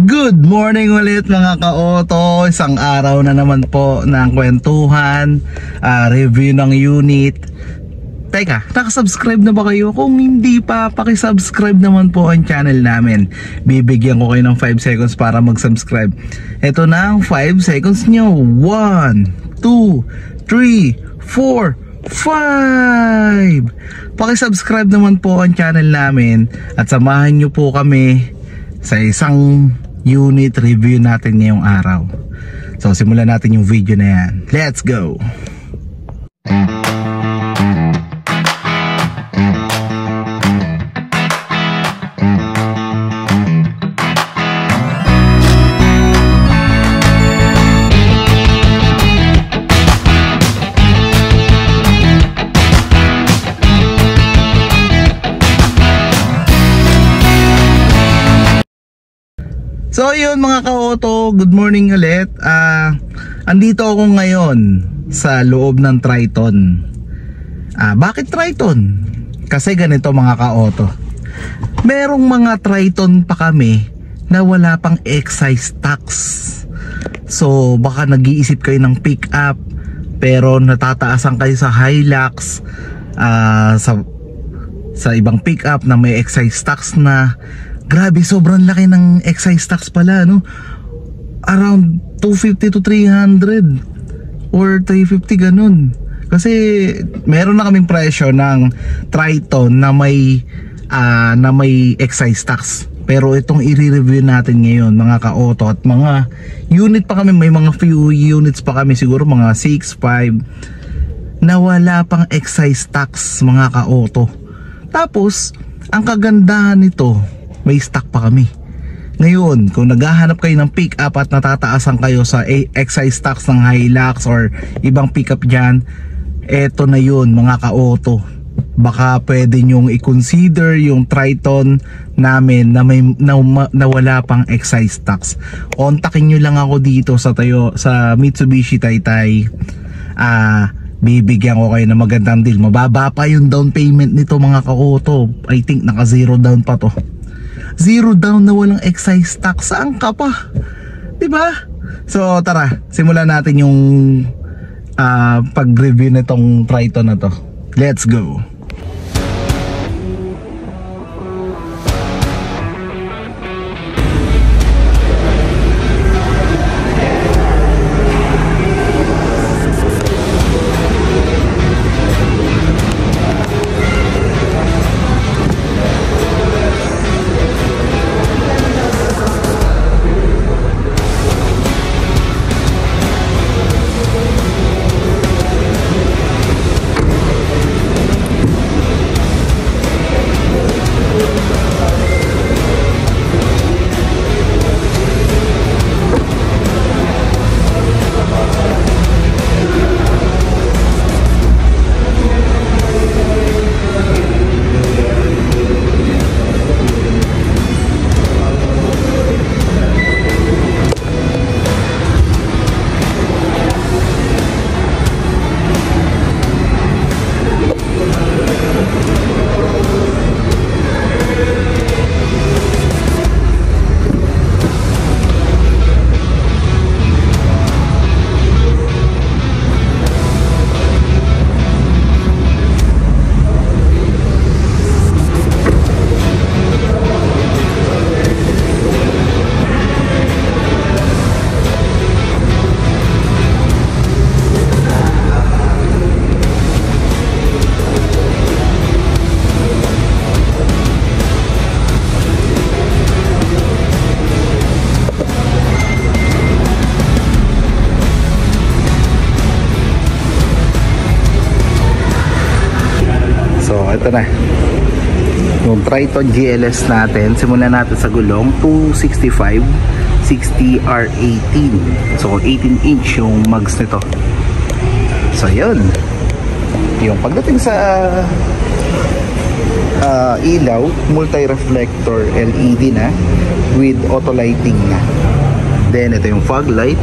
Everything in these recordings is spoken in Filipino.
Good morning ulit mga ka-auto. Isang araw na naman po ng kwentuhan, review ng unit. Teka, nakasubscribe na ba kayo? Kung hindi pa, pakisubscribe naman po ang channel namin. Bibigyan ko kayo ng 5 seconds para mag-subscribe. Ito na ang 5 seconds nyo. 1, 2, 3, 4, 5. Pakisubscribe naman po ang channel namin at samahan nyo po kami sa isang unit review natin ngayong araw. So simulan natin yung video na yan. Let's go! So yun mga ka-auto, good morning ulit. Andito ako ngayon sa loob ng Triton. Bakit Triton? Kasi ganito mga ka-auto, merong mga Triton pa kami na wala pang excise tax. So baka nag-iisip kayo ng pick up pero natataasan kayo sa Hilux, sa ibang pick up na may excise tax na. Grabe, sobrang laki ng excise tax pala, no? Around 250 to 300 or 350 ganun. Kasi meron na kaming presyo ng Triton na may excise tax. Pero itong i-review natin ngayon mga ka-auto, at mga unit pa kami, may mga few units pa kami, siguro mga 6, 5 na wala pang excise tax mga ka-auto. Tapos ang kagandahan nito, may stock pa kami. Ngayon, kung naghahanap kayo ng pick up at natataasan kayo sa excise tax ng Hilux or ibang pick up dyan, eto na yun mga ka-auto. Baka pwede nyong i-consider yung Triton namin na wala pang excise tax. Kontakin nyo lang ako dito sa Mitsubishi Taytay. Bibigyan ko kayo ng magandang deal. Mababa pa yung down payment nito mga ka-auto. I think naka 0 down pa to. 0 down na walang excise tax. Saan ka pa? Diba? So tara, simulan natin yung pag-review nitong Triton na to. Let's go! Ito na yung Triton GLS natin. Simulan natin sa gulong 265 60R18. So 18 inch yung mags nito. So yun, yung pagdating sa ilaw, multi-reflector LED na with auto lighting na. Then ito yung fog light.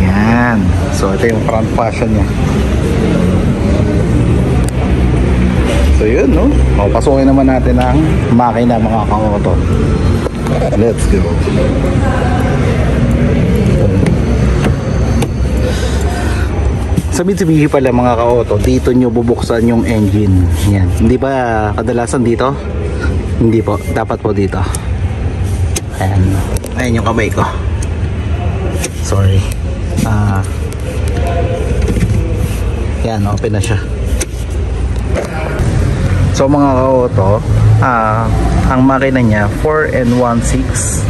Yan. So ito yung front fashion nya. So yun, no? O, pasukin naman natin ang makina mga ka-auto. Let's go. Sa Mitsubishi pala mga ka-auto, dito nyo bubuksan yung engine. Yan. Hindi ba kadalasan dito? Hindi po. Dapat po dito. Ayan. Ayan yung kamay ko. Sorry. Yan, open na siya. So mga ka-auto, ang makina niya 4N16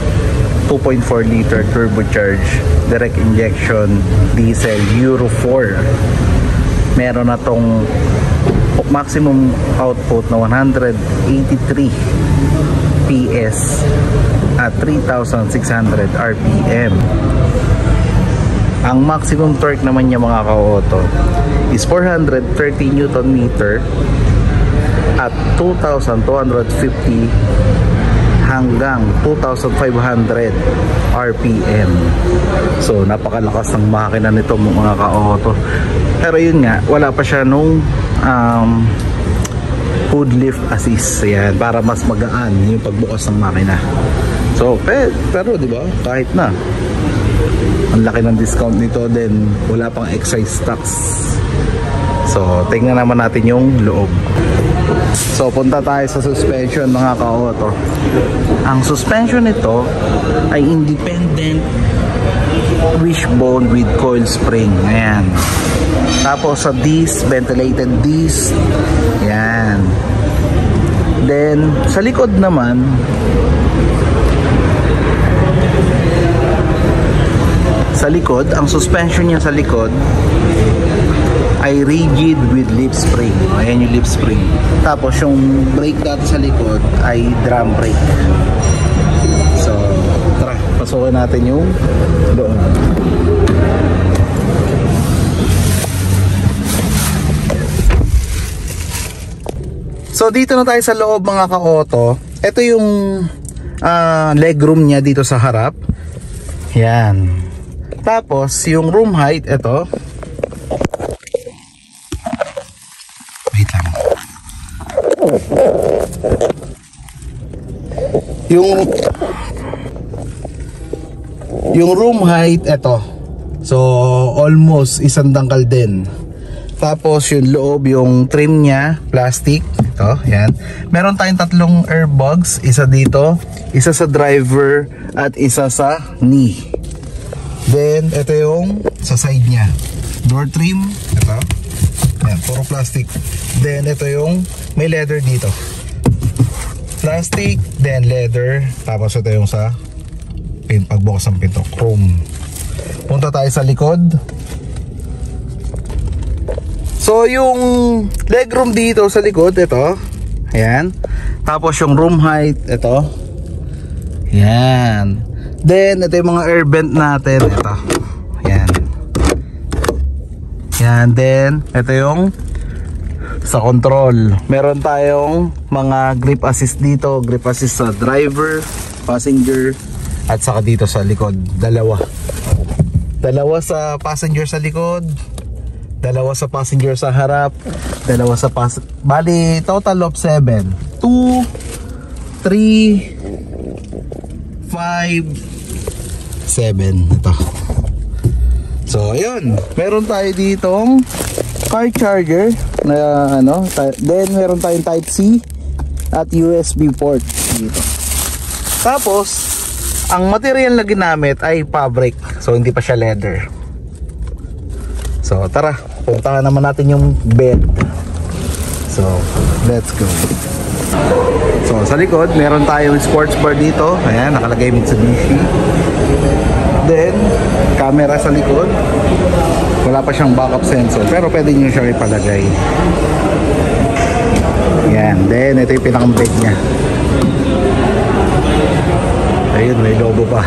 2.4 liter turbocharged direct injection diesel Euro 4. Meron na tong maximum output na 183 PS at 3,600 RPM. Ang maximum torque naman niya mga ka-auto is 430 Newton meter at 2,250 hanggang 2,500 RPM. So napakalakas ng makina nito mga ka-auto. Pero yun nga, wala pa siya nung hood lift assist. Yan, para mas magaan yung pagbukas ng makina. So pero di ba, kahit na ang laki ng discount nito, then wala pang excise tax. So tingnan naman natin yung loob. So punta tayo sa suspension mga ka-auto. Ang suspension nito ay independent wishbone with coil spring. Ayan. Tapos sa disc, ventilated disc. Ayan. Then sa likod naman, ang suspension niya sa likod ay rigid with lip spring. Ayan yung lip spring. Tapos yung brake dati sa likod ay drum brake. So tara, pasukin natin yung doon. So dito na tayo sa loob mga ka-auto. Ito yung legroom niya dito sa harap. Yan. Tapos yung room height, ito. Yung room height, ito. So almost isang dangkal din. Tapos yung loob, yung trim niya plastic. Ito, yan. Meron tayong tatlong airbags. Isa dito, isa sa driver, at isa sa knee. Then ito yung sa side niya, door trim. Ito, yan, puro plastic. Then ito yung may leather dito, plastic, then leather. Tapos ito yung sa pagbukas ng pinto, chrome. Punta tayo sa likod. So yung legroom dito sa likod, ito, ayan. Tapos yung room height, ito, ayan. Then ito yung mga air vent natin, ito, ayan. Ayan. Then ito yung sa control. Meron tayong mga grip assist dito, grip assist sa driver, passenger, at saka dito sa likod, dalawa sa passenger sa likod, dalawa sa passenger sa harap, dalawa sa bali total of 7. 2, 3, 5, 7. Ito. So ayun, meron tayo ditong car charger na ano, then meron tayong type C at USB port dito. Tapos ang material na ginamit ay fabric, so hindi pa siya leather. So tara, puntahan naman natin yung bed. So let's go. So sa likod meron tayong sports bar dito. Ayan, nakalagay Mitsubishi. Then camera sa likod. Wala pa siyang backup sensor, pero pwede nyo siyang ipalagay. Yan, then ito yung pinakang bed nya. Ayun, may logo pa.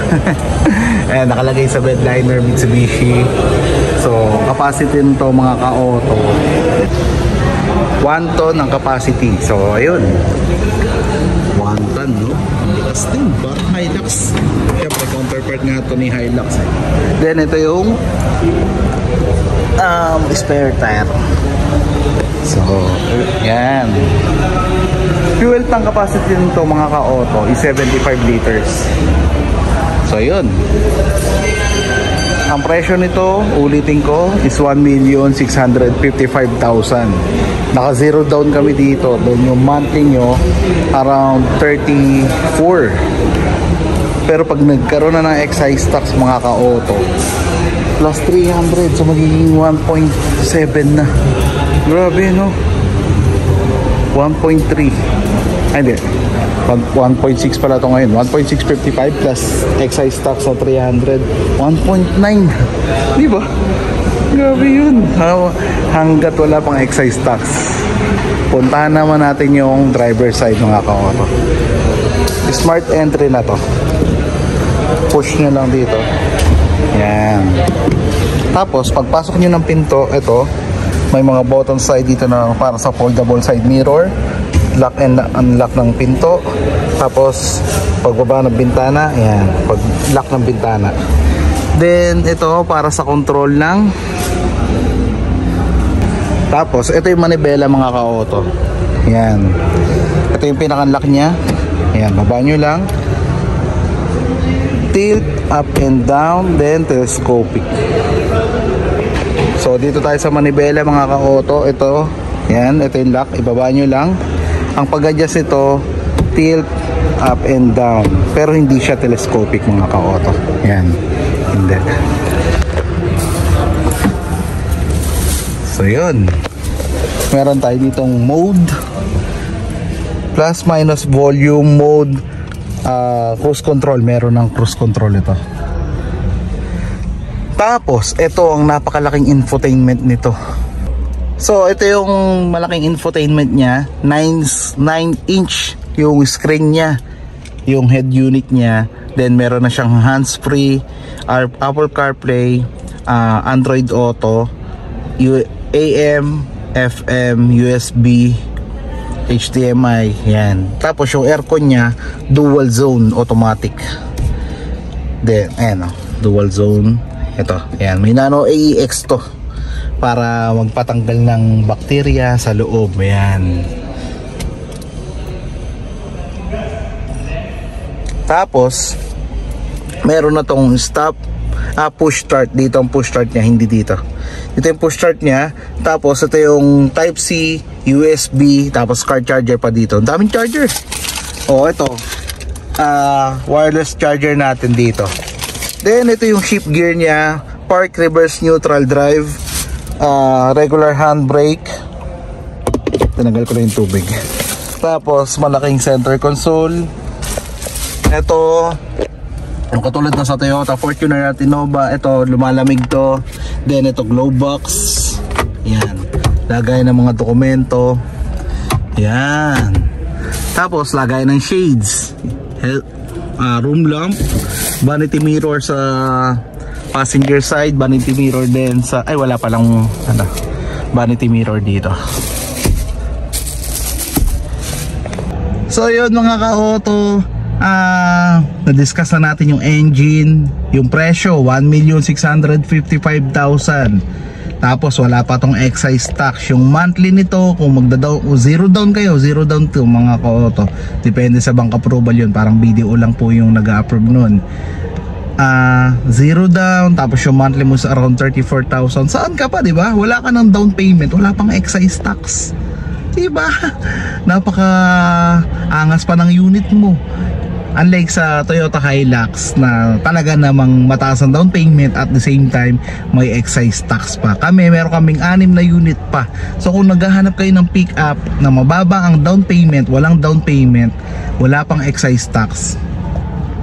Ayan, nakalagay sa bed liner Mitsubishi. So capacity nito mga ka-auto, 1 ton ang capacity. So ayun, 1 ton, no? Ang bigas din, parang Hilux. Siyempre counterpart nga ito ni Hilux. Then ito yung spare tire. So yan. Fuel tank capacity nito mga ka-auto is 75 liters. So yun. Ang presyo nito, ulitin ko, is 1,655,000. Naka zero down kami dito. Doon yung monthly nyo around 34. Pero pag nagkaroon na ng excise tax mga ka-auto, plus 300, so magiging 1.7 na. Grabe no. 1.3. Ay hindi, 1.6 pala ito ngayon. 1.655 plus excise tax na 300, 1.9. Di ba? Grabe yun. Hanggat wala pang excise tax. Puntahan naman natin yung driver side mga ka-auto. Smart entry na to. Push nyo lang dito. Yan. Tapos pagpasok nyo ng pinto, ito may mga button side dito na para sa foldable side mirror, lock and unlock ng pinto. Tapos pagbaba ng bintana, ayan, pag lock ng bintana. Then ito para sa control ng. Tapos ito yung manibela mga ka-auto. Ayan. Ito yung pinaka-lock nya. Ayan, baba nyo lang. Tilt up and down, then telescopic. So dito tayo sa manibela mga ka-auto. Ito, yan, ito yung lock, ibaba nyo lang. Ang pag-adjust ito, tilt up and down, pero hindi siya telescopic mga ka-auto. Yan, hindi. So yun, meron tayo ditong mode, plus minus volume mode, cruise control. Meron ng cruise control ito. Tapos, ito ang napakalaking infotainment nito. So, ito yung malaking infotainment niya. 9-inch yung screen niya. Yung head unit niya. Then, meron na siyang hands-free, Apple CarPlay, Android Auto, AM, FM, USB, HDMI. Yan. Tapos, yung aircon niya, dual zone automatic. Then, ayan o, dual zone. Ito, ayan, may nano AEX to para magpatanggal ng bakterya sa loob. Ayan. Tapos meron na tong stop, push start. Dito ang push start niya, hindi dito. Dito yung push start niya. Tapos ito yung type C, USB, tapos car charger pa dito. Ang daming charger. Oh, ito wireless charger natin dito. Then ito yung shift gear niya, park, reverse, neutral, drive, regular handbrake. Tinanggal ko na yung tubig. Tapos malaking center console. Ito yung katulad na sa Toyota Fortuner at Innova. Ito lumalamig to. Then ito glove box. Yan, lagay ng mga dokumento. Yan. Tapos lagay ng shades, room lamp, vanity mirror sa passenger side, vanity mirror din sa, ay wala palang vanity mirror dito. So yun mga ka-auto, na-discuss na natin yung engine, yung presyo 1,655,000. Tapos wala pa tong excise tax. Yung monthly nito, kung magda-down, zero down kayo, zero down to mga ka-auto, depende sa bank approval yun. Parang BDO lang po yung nag-approve nun. Zero down, tapos yung monthly mo sa around 34,000. Saan ka pa, di ba? Wala ka ng down payment, wala pang excise tax, di ba? Napaka angas pa ng unit mo. Unlike sa Toyota Hilux na talaga namang mataas ang down payment, at the same time may excise tax pa. Meron kaming 6 na unit pa. So kung naghahanap kayo ng pick up na mababa ang down payment, walang down payment, wala pang excise tax,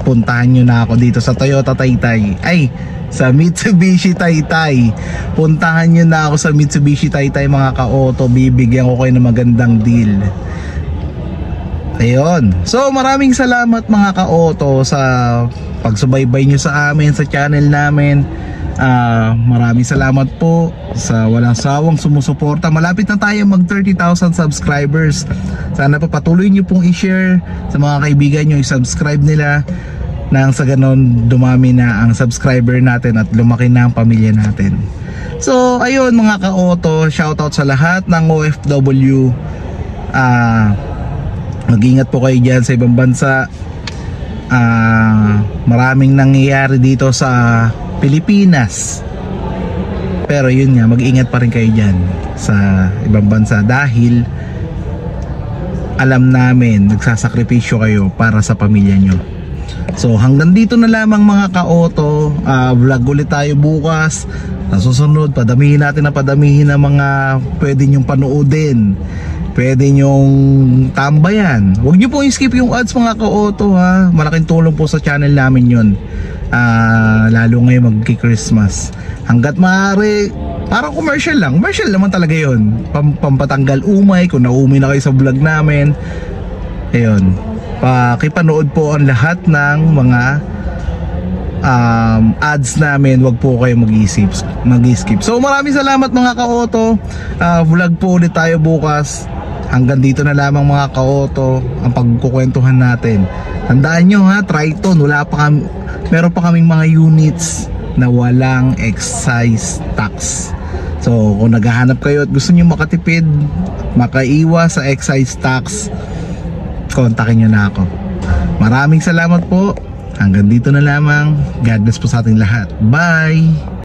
puntahan nyo na ako dito sa Toyota Taytay. Ay, sa Mitsubishi Taytay. Puntahan nyo na ako sa Mitsubishi Taytay mga ka-auto. Bibigyan ko kayo ng magandang deal. Ayun. So maraming salamat mga ka-auto sa pagsubaybay nyo sa amin, sa channel namin. Maraming salamat po sa walang sawang sumusuporta. Malapit na tayo mag 30,000 subscribers. Sana pa patuloy nyo pong i-share sa mga kaibigan nyo, i-subscribe nila, nang sa ganon dumami na ang subscriber natin at lumaki na ang pamilya natin. So ayun mga ka-auto, shoutout sa lahat ng OFW Mag-ingat po kayo dyan sa ibang bansa. Maraming nangyayari dito sa Pilipinas, pero yun nga, mag-ingat pa rin kayo dyan sa ibang bansa dahil alam namin nagsasakripisyo kayo para sa pamilya nyo. So hanggang dito na lamang mga ka-auto. Vlog ulit tayo bukas. Sa susunod, padamihin natin na padamihin ng mga pwede nyong panoodin, pwede nyong tambayan. Huwag nyo po i-skip yung ads mga ka-auto ha. Malaking tulong po sa channel namin yun, lalo ngayon magki-Christmas. Hanggat maaari, parang commercial lang. Commercial naman talaga yun. Pampatanggal umay kung naumay na kayo sa vlog namin. Ayun, pakipanood po ang lahat ng mga ads namin. Wag po kayo mag-skip. So maraming salamat mga ka-auto. Vlog po ulit tayo bukas. Hanggang dito na lamang mga ka-auto ang pagkukwentuhan natin. Tandaan nyo ha, Triton, meron pa kaming mga units na walang excise tax. So kung naghahanap kayo at gusto nyo makatipid, makaiwas sa excise tax, kontakin nyo na ako. Maraming salamat po. Hanggang dito na lamang. God bless po sa ating lahat. Bye!